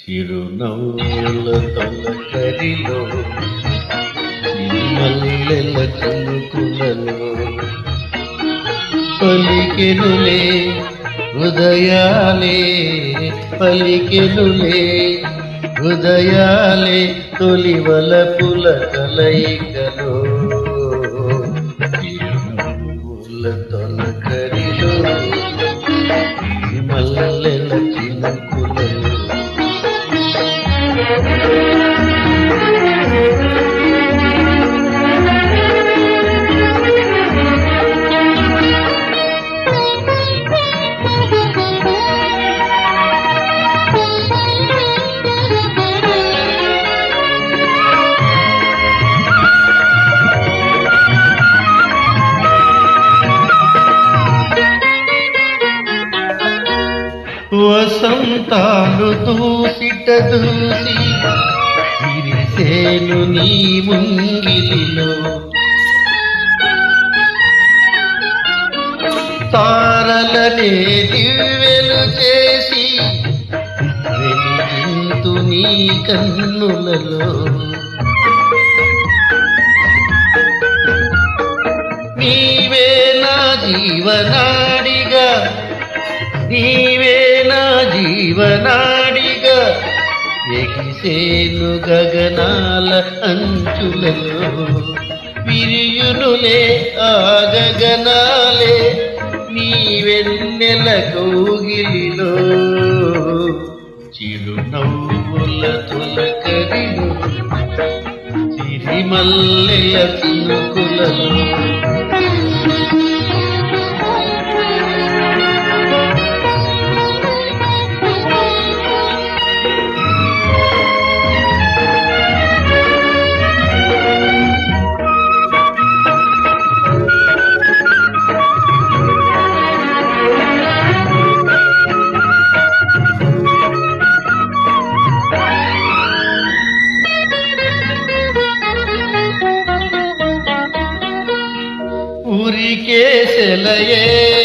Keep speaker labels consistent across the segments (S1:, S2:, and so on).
S1: చిరునవ్వుల తొలకరిలో మల్లెల చినుకులలో పలికెనులే హృదయాలే పలికెనులే హృదయాలే తొలివలపుల కలయికలో చిరునవ్వుల తొలకరిలో మల్లెల చినుకులలో వసంతాలు దూసిట దూసి విరిసేను నీ ముంగిలిలో తారలనే దివ్వెలు చేసి వెలిగింతు నీ కన్నులలో నీవే నా జీవనాడిగా నీవే నా జీవనాడిగా ఎగిసేను గగనాల అంచులలో విరియునులే ఆ గగనాలే నీ వెన్నెల కౌగిలిలో చిరునవ్వుల తొలకరిలో సిరిమల్లెల చినుకులలో ఊరికే సెలయేరులన్నీ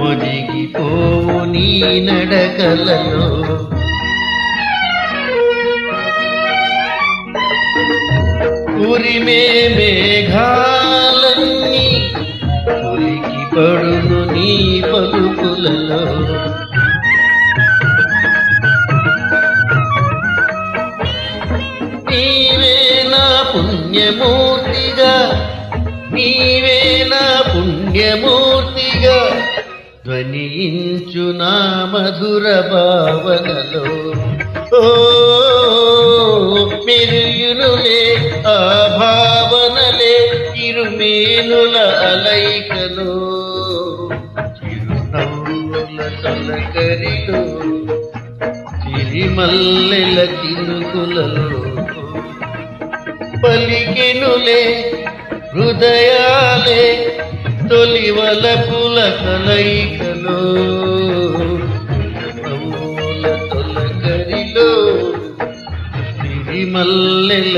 S1: ఒదిగిపోవు నీ నడకలలో ఉరిమే మేఘాలన్నీ ఉరికి పడును నీ పలుకులలో నీవే నా పుణ్యమూర్తిగా నీవే నా పుణ్యమూర్తిగా ధ్వనించు నా మధుర భావనలో ఓ మెరుయునులే ఆ భావనలే ఇరుమేనుల అలైకలో చిరునవ్వుల తొలకరిలో సిరిమల్లెల చినుకులలో పలికెనులే హృదయాలే తొలివలపుల కలయికలో చిరునవ్వుల తొలకరిలో సిరిమల్లెల